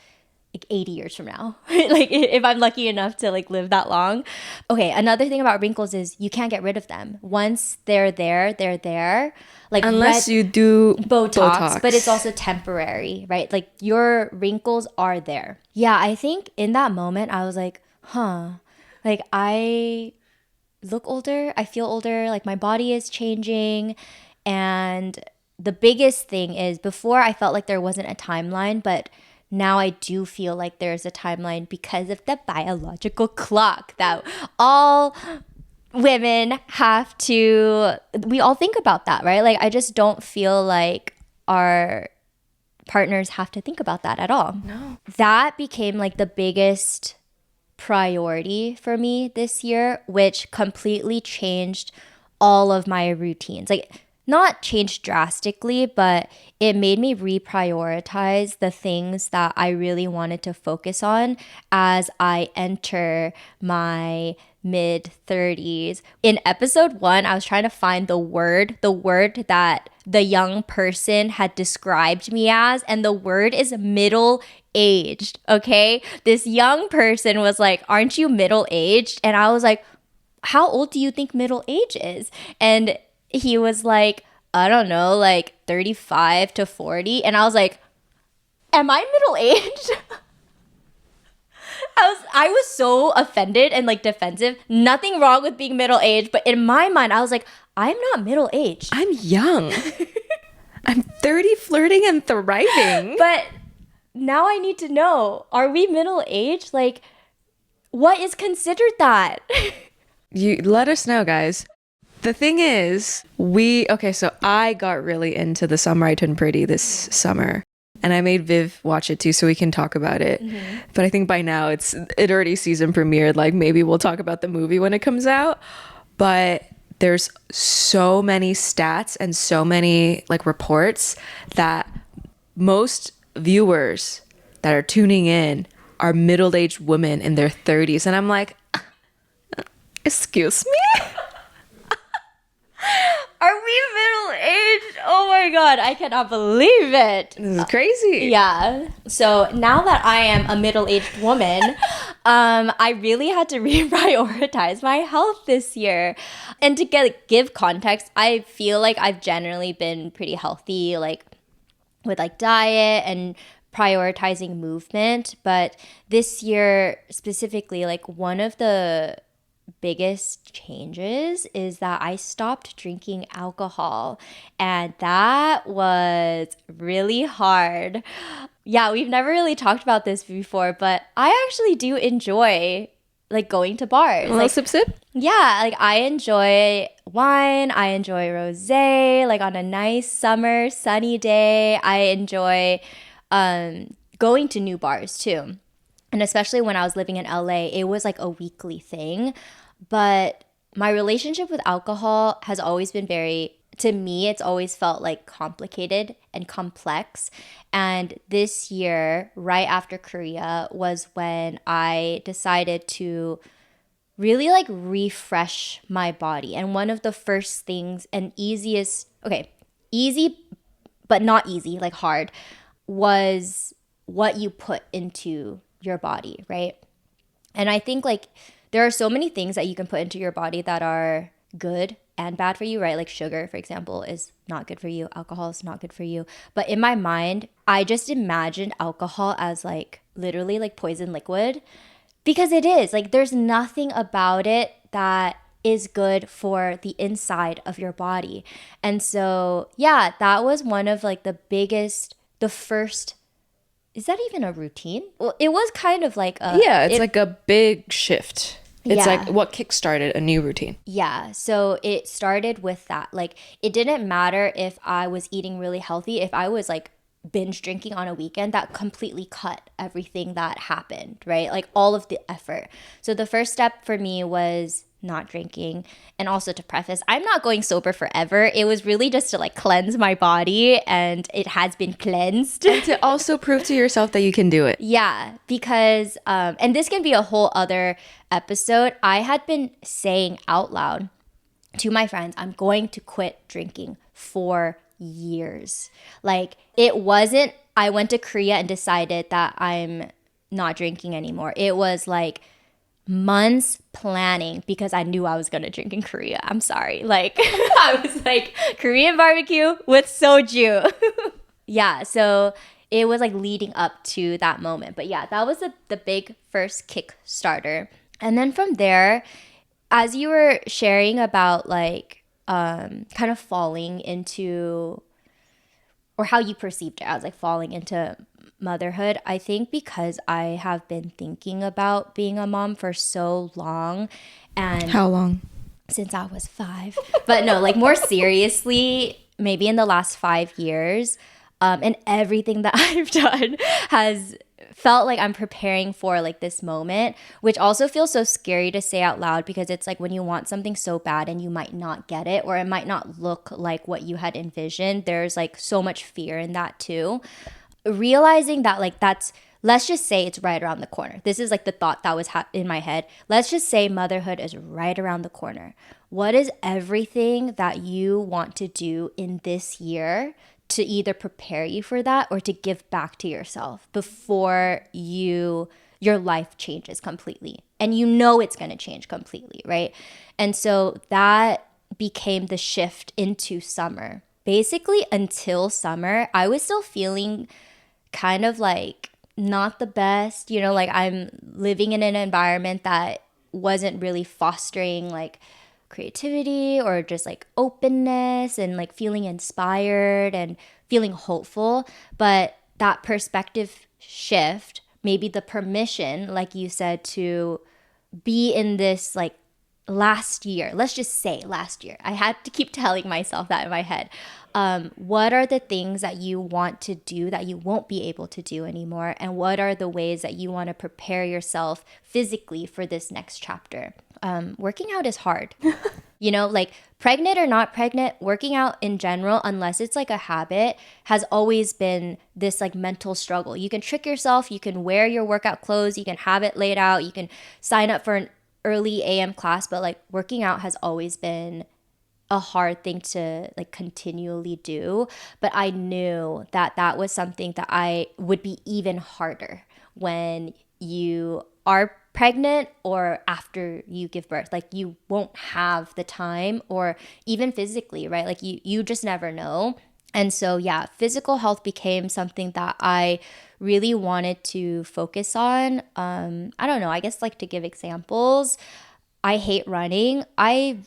like 80 years from now, like if I'm lucky enough to like live that long. Okay, another thing about wrinkles is you can't get rid of them. Once they're there, they're there. Like Unless you do Botox, but it's also temporary, right? Like your wrinkles are there. Yeah, I think in that moment I was like, like I look older, I feel older, like my body is changing. And the biggest thing is, before I felt like there wasn't a timeline, but now I do feel like there's a timeline because of the biological clock that all women have to, we all think about that, right? Like I just don't feel like our partners have to think about that at all. No. That became like the biggest priority for me this year, which completely changed all of my routines. Like not changed drastically, but it made me reprioritize the things that I really wanted to focus on as I enter my mid 30s. In episode 1, I was trying to find the word that the young person had described me as, and the word is middle aged. Okay, this young person was like, aren't you middle aged? And I was like, how old do you think middle age is? And he was like, I don't know, like 35 to 40. And I was like, am I middle aged? I was so offended and like defensive. Nothing wrong with being middle aged, but in my mind, I was like, I'm not middle aged. I'm young. I'm 30, flirting and thriving. But now I need to know, are we middle aged? Like, what is considered that? You let us know, guys. The thing is, so I got really into The Summer I Turned Pretty this summer. And I made Viv watch it too, so we can talk about it. Mm-hmm. But I think by now it already season premiered. Like maybe we'll talk about the movie when it comes out. But there's so many stats and so many like reports that most viewers that are tuning in are middle-aged women in their 30s. And I'm like, excuse me? Are we middle aged? Oh my god, I cannot believe it. This is crazy. Yeah. So now that I am a middle-aged woman, I really had to reprioritize my health this year. And to give context, I feel like I've generally been pretty healthy, like with like diet and prioritizing movement. But this year specifically, like one of the biggest changes is that I stopped drinking alcohol, and that was really hard. Yeah, we've never really talked about this before, but I actually do enjoy like going to bars. A little sip sip? Yeah, like I enjoy wine, I enjoy rosé, like on a nice summer sunny day. I enjoy going to new bars too. And especially when I was living in LA, it was like a weekly thing. But my relationship with alcohol has always been very, to me, it's always felt like complicated and complex. And this year, right after Korea, was when I decided to really like refresh my body. And one of the first things and easiest, okay, easy, but not easy, like hard, was what you put into your body, right? And I think like there are so many things that you can put into your body that are good and bad for you, right? Like sugar, for example, is not good for you. Alcohol is not good for you. But in my mind, I just imagined alcohol as like literally like poison liquid because it is. Like there's nothing about it that is good for the inside of your body. And so, yeah, that was one of like the biggest, the first, is that even a routine? Well, it was kind of like a... Yeah, it's like a big shift. It's Yeah. like what kickstarted a new routine. Yeah, so it started with that. Like, it didn't matter if I was eating really healthy. If I was like binge drinking on a weekend, that completely cut everything that happened, right? Like all of the effort. So the first step for me was not drinking. And also to preface, I'm not going sober forever. It was really just to like cleanse my body, and it has been cleansed. And to also prove to yourself that you can do it. Yeah, because, and this can be a whole other episode. I had been saying out loud to my friends, I'm going to quit drinking for years. Like, it wasn't, I went to Korea and decided that I'm not drinking anymore. It was like months planning because I knew I was going to drink in Korea. I'm sorry. Like, I was like, Korean barbecue with soju. Yeah, so it was like leading up to that moment. But yeah, that was the big first Kickstarter. And then from there, as you were sharing about like kind of falling into, or how you perceived it as like falling into motherhood, I think because I have been thinking about being a mom for so long. And How long? since I was 5. But no, like more seriously, maybe in the last 5 years, and everything that I've done has felt like I'm preparing for like this moment, which also feels so scary to say out loud because it's like when you want something so bad and you might not get it, or it might not look like what you had envisioned, there's like so much fear in that too. Realizing that like that's, let's just say it's right around the corner. This is like the thought that was in my head. Let's just say motherhood is right around the corner. What is everything that you want to do in this year to either prepare you for that or to give back to yourself before your life changes completely? And you know it's going to change completely, right? And so that became the shift into summer. Basically, until summer, I was still feeling kind of like not the best, you know, like I'm living in an environment that wasn't really fostering like creativity or just like openness and like feeling inspired and feeling hopeful. But that perspective shift, maybe the permission, like you said, to be in this like last year, let's just say last year, I had to keep telling myself that in my head. What are the things that you want to do that you won't be able to do anymore? And what are the ways that you want to prepare yourself physically for this next chapter? Working out is hard. You know, like pregnant or not pregnant, working out in general, unless it's like a habit, has always been this like mental struggle. You can trick yourself, you can wear your workout clothes, you can have it laid out, you can sign up for an early AM class, but like working out has always been a hard thing to like continually do. But I knew that that was something that I would be even harder when you are pregnant or after you give birth. Like you won't have the time, or even physically, right? Like you just never know. And so yeah, physical health became something that I really wanted to focus on. I don't know, I guess like to give examples, I hate running. I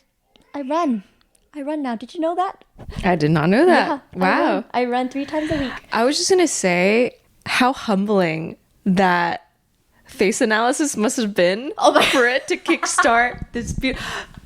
run. I run now. Did you know that? I did not know that. Yeah, Wow. I run 3 times a week. I was just going to say how humbling that face analysis must have been for it to kickstart this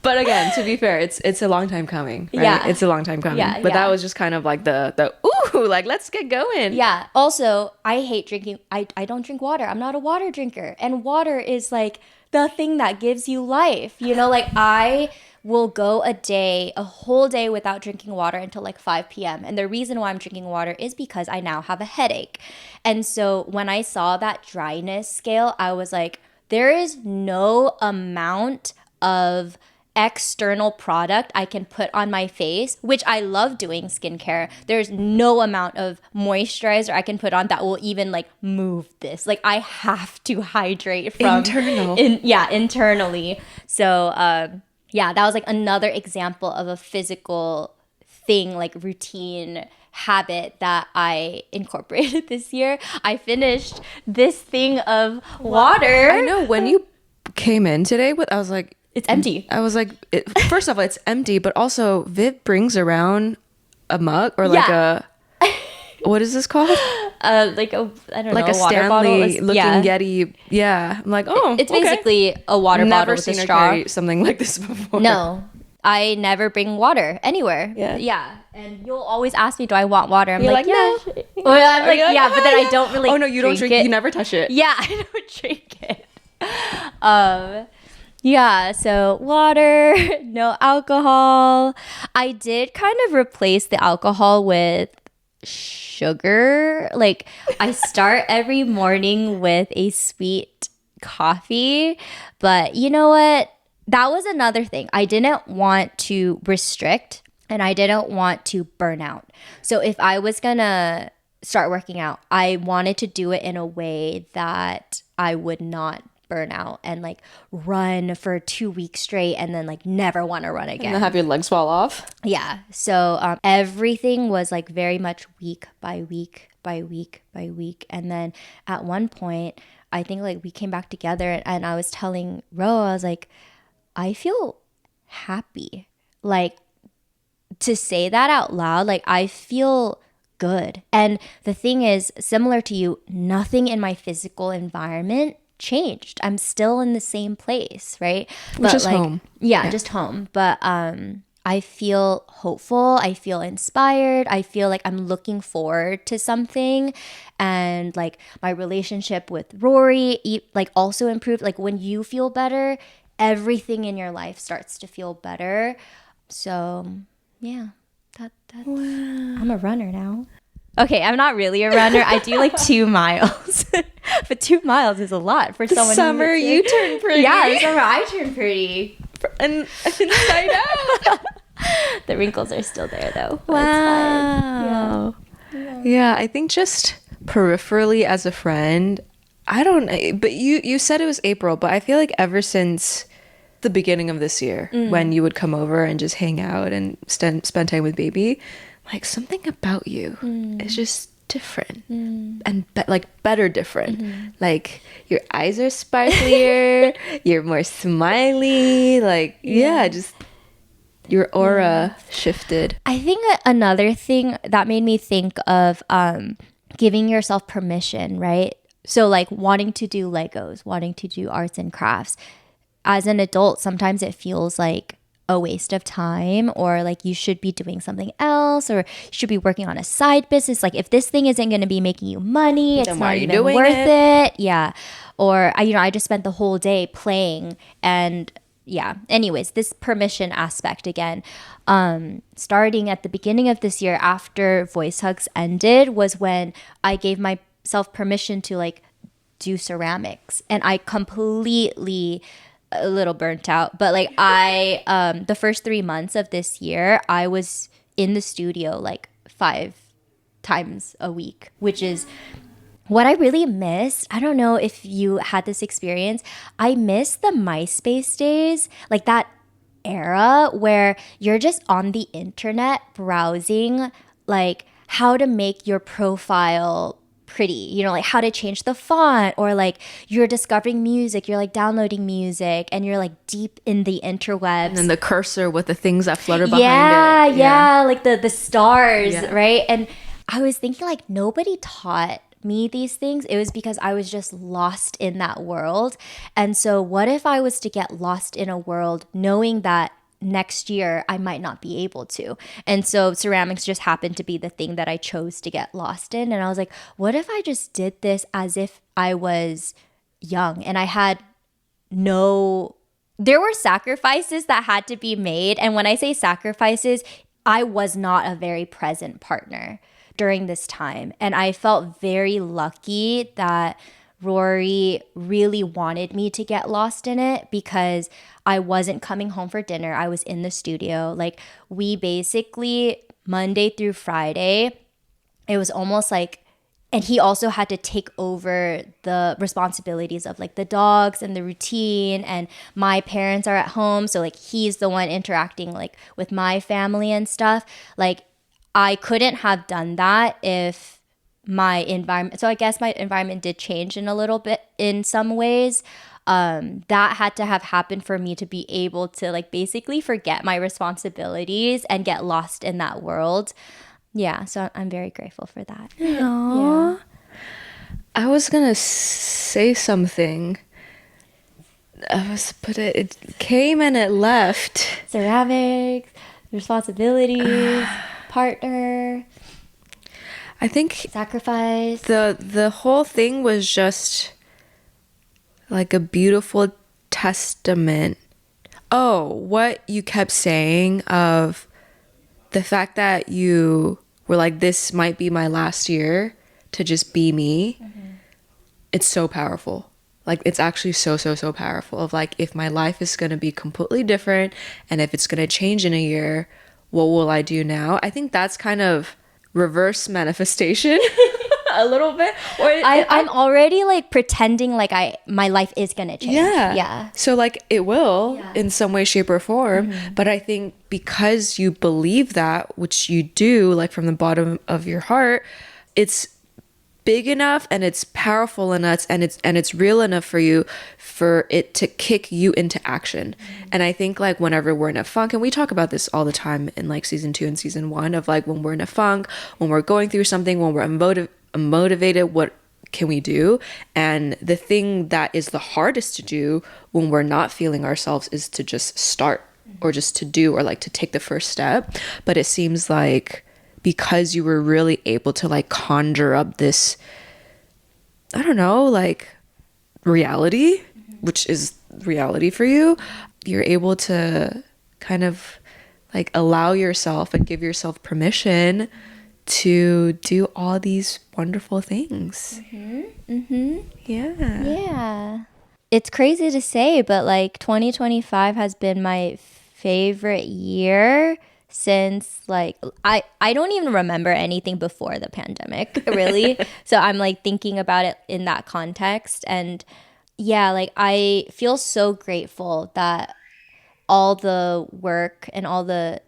but again, to be fair, it's a long time coming, right? Yeah. It's a long time coming. Yeah, but that was just kind of like the ooh, like let's get going. Yeah. Also, I hate drinking. I don't drink water. I'm not a water drinker. And water is like the thing that gives you life. You know, like I will go a whole day without drinking water until like 5 p.m. And the reason why I'm drinking water is because I now have a headache. And so when I saw that dryness scale, I was like, there is no amount of external product I can put on my face, which I love doing skincare. There's no amount of moisturizer I can put on that will even like move this. Like I have to hydrate from internally. So yeah, that was like another example of a physical thing, like routine habit that I incorporated this year. I finished this thing of water. I know when you came in today, I was like, it's empty. I was like, first of all, it's empty, but also Viv brings around a mug or like what is this called? Like a, I don't know, like a water Stanley bottle. looking Yeti. Yeah. I'm like, oh, it's basically a water bottle with a straw. Carry something like this before. No, I never bring water anywhere. Yeah. And you'll always ask me, do I want water? I'm like, no. Well, I'm like, yeah, but then I don't really. Oh no, you don't drink it. You never touch it. Yeah, I don't drink it. Yeah, so water, no alcohol. I did kind of replace the alcohol with sugar. Like I start every morning with a sweet coffee, but you know what? That was another thing. I didn't want to restrict and I didn't want to burn out. So if I was gonna start working out, I wanted to do it in a way that I would not burn out and like run for 2 weeks straight and then like never want to run again. And then have your legs fall off. Yeah. So everything was like very much week by week by week by week. And then at one point, I think like we came back together and I was telling Ro, I was like, I feel happy. Like to say that out loud, like I feel good. And the thing is, similar to you, nothing in my physical environment changed. I'm still in the same place, right? But just like, home. Yeah, just home. But I feel hopeful. I feel inspired. I feel like I'm looking forward to something. And like my relationship with Rory like also improved. Like when you feel better, everything in your life starts to feel better. So yeah, that's wow. I'm a runner now. Okay, I'm not really a runner. I do like 2 miles. But 2 miles is a lot for someone summer you turn pretty. Yeah, the summer I turn pretty. And inside out. The wrinkles are still there though. Wow. Yeah, I think just peripherally as a friend, I don't know. But you said it was April, but I feel like ever since the beginning of this year, when you would come over and just hang out and spend time with baby, like something about you is just different and better different. Like your eyes are sparklier, you're more smiley, like just your aura shifted. I think another thing that made me think of giving yourself permission, right? So like wanting to do Legos, wanting to do arts and crafts. As an adult, sometimes it feels like a waste of time, or like you should be doing something else, or you should be working on a side business. Like if this thing isn't going to be making you money, it's not even worth it. Yeah. Or I just spent the whole day playing. And yeah, anyways, this permission aspect again, starting at the beginning of this year after Voice Hugs ended was when I gave myself permission to like do ceramics, and I completely a little burnt out, but like I the first 3 months of this year I was in the studio like 5 times a week, which is what I really missed. I don't know if you had this experience. I miss the MySpace days, like that era where you're just on the internet browsing like how to make your profile pretty, like how to change the font, or like you're discovering music, you're like downloading music and you're like deep in the interwebs. And then the cursor with the things that flutter behind it. Yeah, like the stars, right? And I was thinking like nobody taught me these things, it was because I was just lost in that world. And so what if I was to get lost in a world knowing that next year I might not be able to? And so ceramics just happened to be the thing that I chose to get lost in. And I was like, what if I just did this as if I was young and I had no, there were sacrifices that had to be made. And when I say sacrifices, I was not a very present partner during this time. And I felt very lucky that Rory really wanted me to get lost in it because I wasn't coming home for dinner. I was in the studio. Like, we basically, Monday through Friday, it was almost like, and he also had to take over the responsibilities of like the dogs and the routine, and my parents are at home, so like he's the one interacting like with my family and stuff. Like, I couldn't have done that if my environment, so I guess my environment did change in a little bit in some ways. That had to have happened for me to be able to like basically forget my responsibilities and get lost in that world. Yeah, so I'm very grateful for that. Aww. Yeah. I was gonna say something. But it came and it left. Ceramics, responsibilities, partner. I think sacrifice. The whole thing was just like a beautiful testament. Oh, what you kept saying of the fact that you were like, this might be my last year to just be me. Mm-hmm. It's so powerful. Like, it's actually so powerful of like, if my life is going to be completely different and if it's going to change in a year, what will I do now? I think that's kind of reverse manifestation a little bit. Or I'm already like pretending like my life is gonna change. Yeah. So like it will in some way, shape, or form. Mm-hmm. But I think because you believe that, which you do, like from the bottom of your heart, it's big enough and it's powerful enough and it's real enough for you for it to kick you into action. Mm-hmm. And I think like whenever we're in a funk, and we talk about this all the time in like season 2 and season 1 of like when we're in a funk, when we're going through something, when we're motivated, what can we do? And the thing that is the hardest to do when we're not feeling ourselves is to just start or just to do or like to take the first step. But it seems like because you were really able to like conjure up this, I don't know, like reality, which is reality for you, you're able to kind of like allow yourself and give yourself permission to do all these wonderful things. Yeah. It's crazy to say, but like 2025 has been my favorite year since like I don't even remember anything before the pandemic, really. So I'm like thinking about it in that context. And yeah, like I feel so grateful that all the work and all the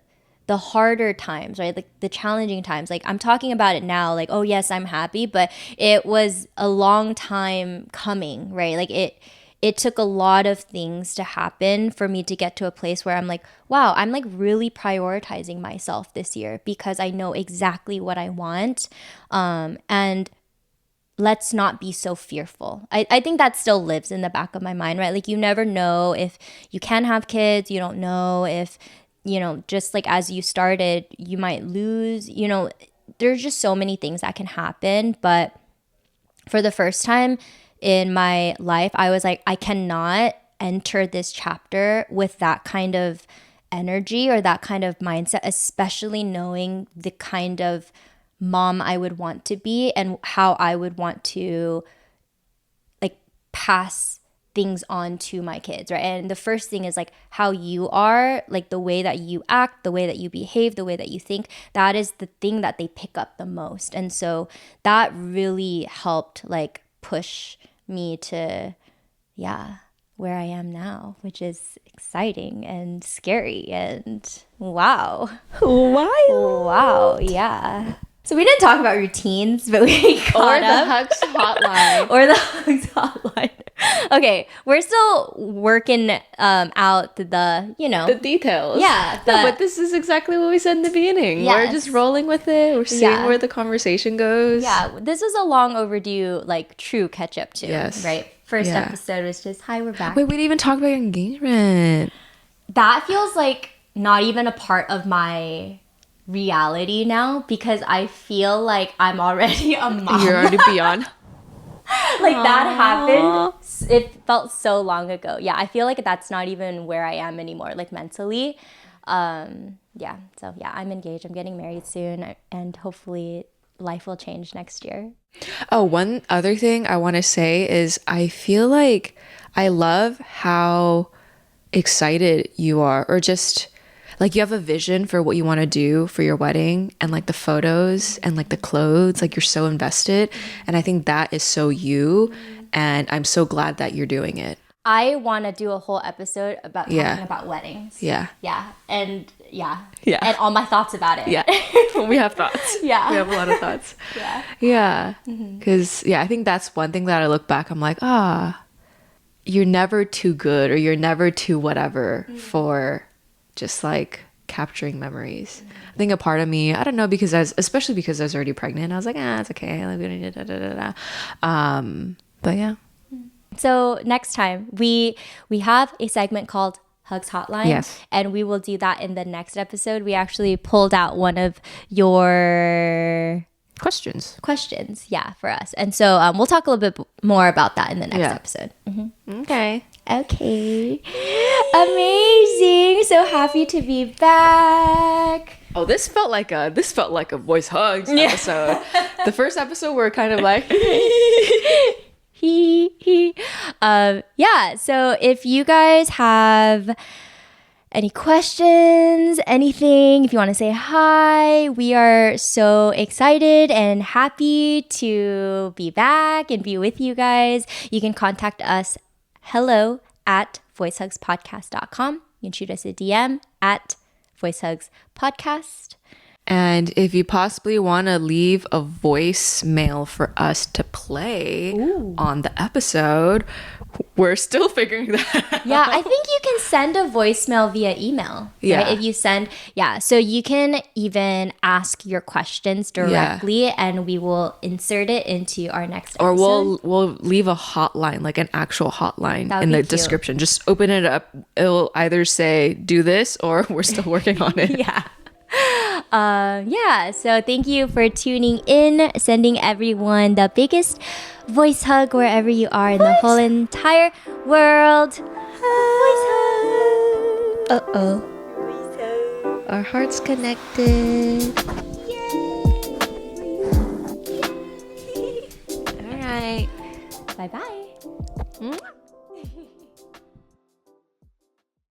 harder times, right? Like the challenging times, like I'm talking about it now, like, oh yes, I'm happy, but it was a long time coming, right? Like it took a lot of things to happen for me to get to a place where I'm like, wow, I'm like really prioritizing myself this year because I know exactly what I want. And let's not be so fearful. I think that still lives in the back of my mind, right? Like you never know if you can have kids. You don't know if, you know, just like as you started, you might lose, you know, there's just so many things that can happen. But for the first time in my life, I was like, I cannot enter this chapter with that kind of energy or that kind of mindset, especially knowing the kind of mom I would want to be and how I would want to like pass things on to my kids, right? And the first thing is like how you are, like the way that you act, the way that you behave, the way that you think, that is the thing that they pick up the most. And so that really helped like push me to, yeah, where I am now, which is exciting and scary and wow. Wow, yeah. So we didn't talk about routines, but we got or the Hugs hotline. Or the Hugs hotline. Okay, we're still working out the, The details. Yeah, but this is exactly what we said in the beginning. Yes. We're just rolling with it. We're seeing where the conversation goes. Yeah, this was a long overdue, like, true catch up too. Yes. Right? First episode was just, hi, we're back. Wait, we didn't even talk about your engagement. That feels like not even a part of my reality now because I feel like I'm already a mom. You're already beyond. Like that happened. It felt so long ago. Yeah, I feel like that's not even where I am anymore, like mentally. Yeah, so yeah, I'm engaged. I'm getting married soon, and hopefully life will change next year. Oh, one other thing I want to say is I feel like I love how excited you are, or just like you have a vision for what you want to do for your wedding, and like the photos and like the clothes, like you're so invested. And I think that is so you, and I'm so glad that you're doing it. I want to do a whole episode about talking about weddings. Yeah. And Yeah. and all my thoughts about it. Yeah. We have thoughts. Yeah. We have a lot of thoughts. Yeah. Yeah. Because, I think that's one thing that I look back, I'm like, you're never too good, or you're never too whatever for just like capturing memories. I think a part of me, I don't know, because especially because I was already pregnant, I was like, it's okay. Like, we don't need but yeah. So next time we have a segment called Hugs Hotline. Yes. And we will do that in the next episode. We actually pulled out one of your questions, for us. And so we'll talk a little bit more about that in the next episode. Okay. Amazing. So happy to be back. Oh, this felt like a voice hugs episode. The first episode we're kind of like so if you guys have any questions, anything, if you want to say hi, we are so excited and happy to be back and be with you guys. You can contact us hello@voicehugspodcast.com. You can shoot us a DM at voicehugspodcast. And if you possibly want to leave a voicemail for us to play on the episode, we're still figuring that out. Yeah, I think you can send a voicemail via email. Yeah. Right? If you send, so you can even ask your questions directly and we will insert it into our next episode. Or we'll leave a hotline, like an actual hotline in the description. Just open it up. It'll either say do this or we're still working on it. So thank you for tuning in, sending everyone the biggest voice hug wherever you are in the whole entire world. Voice hug. Our hearts connected. All right. Bye-bye.